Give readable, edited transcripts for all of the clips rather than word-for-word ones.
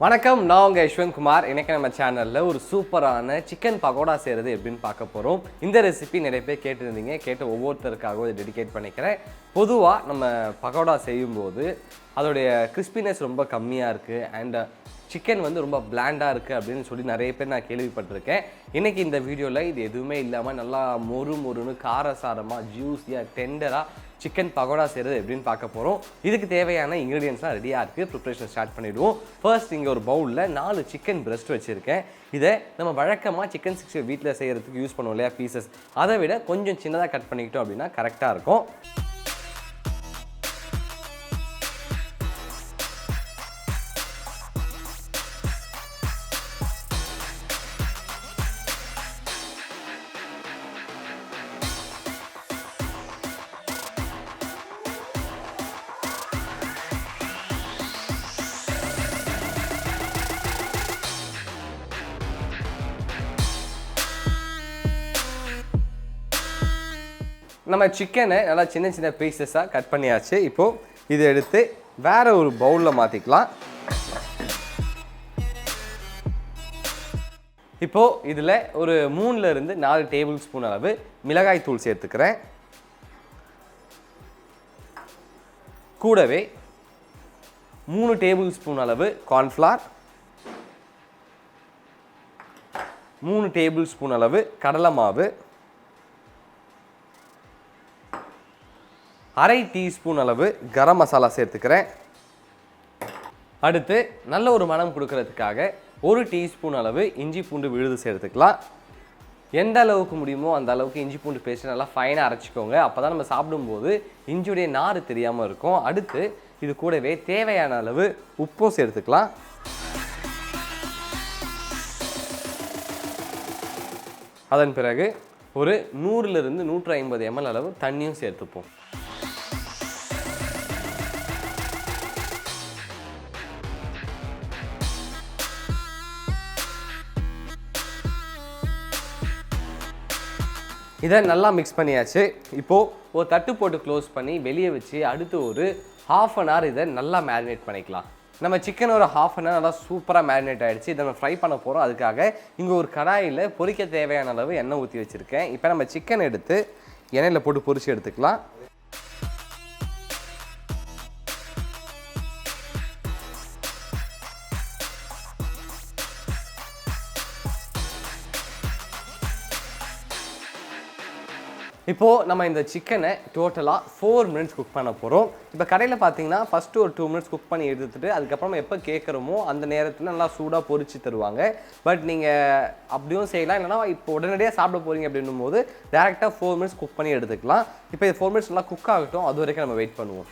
வணக்கம், நான் உங்கள் யஷ்வந்த் குமார். இன்றைக்கி நம்ம சேனலில் ஒரு சூப்பரான சிக்கன் பகோடா செய்கிறது எப்படின்னு பார்க்க போகிறோம். இந்த ரெசிபி நிறைய பேர் கேட்டிருந்தீங்க. கேட்ட ஒவ்வொருத்தருக்காகவும் இதை டெடிகேட் பண்ணிக்கிறேன். பொதுவாக நம்ம பகோடா செய்யும்போது அதோடைய கிறிஸ்பினஸ் ரொம்ப கம்மியாக இருக்குது அண்ட் சிக்கன் வந்து ரொம்ப பிளாண்டாக இருக்குது அப்படின்னு சொல்லி நிறைய பேர் நான் கேள்விப்பட்டிருக்கேன். இன்றைக்கி இந்த வீடியோவில் இது எதுவுமே இல்லாமல் நல்லா மொறுன்னு காரசாரமாக ஜூஸியாக டெண்டராக சிக்கன் பகோடா செய்கிறது எப்படின்னு பார்க்க போகிறோம். இதுக்கு தேவையான இன்க்ரீடியன்ஸ்லாம் ரெடியாக இருக்குது. ப்ரிப்ரேஷன் ஸ்டார்ட் பண்ணிவிடுவோம். ஃபர்ஸ்ட் இங்கே ஒரு பவுலில் 4 சிக்கன் பிரெஸ்ட் வச்சுருக்கேன். இதை நம்ம வழக்கமாக சிக்கன் 60 வீட்டில் செய்கிறதுக்கு யூஸ் பண்ணுவோம் இல்லையா, பீசஸ். அதை விட கொஞ்சம் சின்னதாக கட் பண்ணிக்கிட்டோம் அப்படின்னா கரெக்டாக இருக்கும். நம்ம சிக்கனை நல்லா சின்ன சின்ன பீசஸாக கட் பண்ணியாச்சு. இப்போது இதை எடுத்து வேறு ஒரு பவுலில் மாற்றிக்கலாம். இப்போது இதில் ஒரு 3லிருந்து 4 டேபிள் ஸ்பூன் அளவு மிளகாய் தூள் சேர்த்துக்கிறேன். கூடவே 3 டேபிள் ஸ்பூன் அளவு கார்ன்ஃப்ளவர், 3 டேபிள் ஸ்பூன் அளவு கடலை மாவு, 1/2 டீஸ்பூன் அளவு கரம் மசாலா சேர்த்துக்கிறேன். அடுத்து நல்ல ஒரு மனம் கொடுக்கறதுக்காக 1 டீஸ்பூன் அளவு இஞ்சி பூண்டு விழுது சேர்த்துக்கலாம். எந்த அளவுக்கு முடியுமோ அந்த அளவுக்கு இஞ்சி பூண்டு பேஸ்ட் நல்லா ஃபைனாக அரைச்சிக்கோங்க. அப்போ தான் நம்ம சாப்பிடும்போது இஞ்சியுடைய நார் தெரியாமல் இருக்கும். அடுத்து இது கூடவே தேவையான அளவு உப்பும் சேர்த்துக்கலாம். அதன் பிறகு ஒரு 100லிருந்து 150 ml அளவு தண்ணியும் சேர்த்துப்போம். இதை நல்லா மிக்ஸ் பண்ணியாச்சு. இப்போது ஒரு தட்டு போட்டு க்ளோஸ் பண்ணி வெளியே வச்சு அடுத்து ஒரு 1/2 அன் ஹவர் இதை நல்லா மேரினேட் பண்ணிக்கலாம். நம்ம சிக்கன் ஒரு 1/2 அன் ஹவர் நல்லா சூப்பராக மேரினேட் ஆகிடுச்சு. இதை நம்ம ஃப்ரை பண்ண போகிறோம். அதுக்காக இங்கே ஒரு கடாயில் பொரிக்க தேவையான அளவு எண்ணெய் ஊற்றி வச்சுருக்கேன். இப்போ நம்ம சிக்கன் எடுத்து எண்ணெயில் போட்டு பொரிச்சு எடுத்துக்கலாம். இப்போது நம்ம இந்த சிக்கனை டோட்டலாக 4 மினிட்ஸ் குக் பண்ண போகிறோம். இப்போ கடையில் பார்த்தீங்கன்னா ஃபஸ்ட்டு ஒரு 2 மினிட்ஸ் குக் பண்ணி எடுத்துகிட்டு அதுக்கப்புறமா எப்போ கேட்குறோமோ அந்த நேரத்தில் நல்லா சூடாக பொரிச்சு தருவாங்க. பட் நீங்கள் அப்படியும் செய்யலாம். இல்லைனா இப்போ உடனடியாக சாப்பிட போகிறீங்க அப்படின்னும் போது டேரெக்டாக 4 மினிட்ஸ் குக் பண்ணி எடுத்துக்கலாம். இப்போ இது 4 மினிட்ஸ் நல்லா குக் ஆகட்டும். அது வரைக்கும் நம்ம வெயிட் பண்ணுவோம்.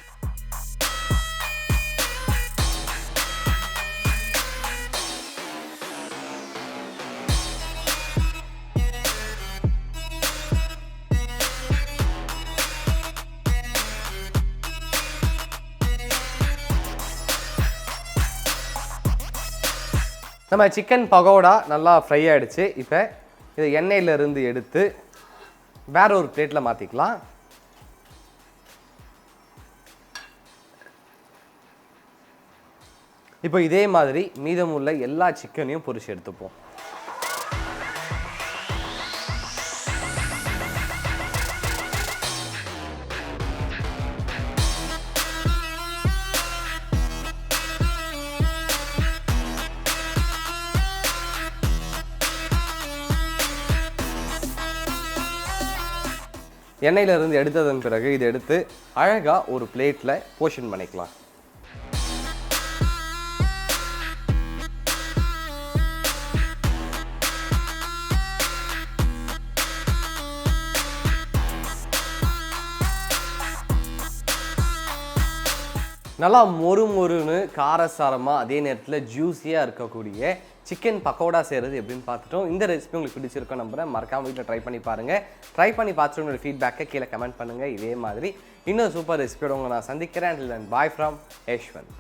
நம்ம சிக்கன் பகோடா நல்லா ஃப்ரை ஆகிடுச்சு. இப்போ இதை எண்ணெயிலிருந்து எடுத்து வேற ஒரு பிளேட்டில் மாற்றிக்கலாம். இப்போ இதே மாதிரி மீதமுள்ள எல்லா சிக்கனையும் பொரிச்சு எடுத்துப்போம். எண்ணெயிலிருந்து எடுத்ததன் பிறகு இதை எடுத்து அழகாக ஒரு பிளேட்டில் போர்ஷன் பண்ணிக்கலாம். நல்லா மொறுன்னு காரசாரமாக அதே நேரத்தில் ஜூஸியாக இருக்கக்கூடிய சிக்கன் பக்கோடா செய்கிறது எப்படின்னு பார்த்துட்டோம். இந்த ரெசிபி உங்களுக்கு பிடிச்சிருக்கோம் நம்புறேன். மறக்காமல் வீட்டில் ட்ரை பண்ணி பாருங்கள். ட்ரை பண்ணி பார்த்துட்டு உங்களோட ஃபீட்பேக்கை கீழே கமெண்ட் பண்ணுங்கள். இதே மாதிரி இன்னொரு சூப்பர் ரெசிபியோட உங்களை நான் சந்திக்கிறேன். And bye from Yashwant.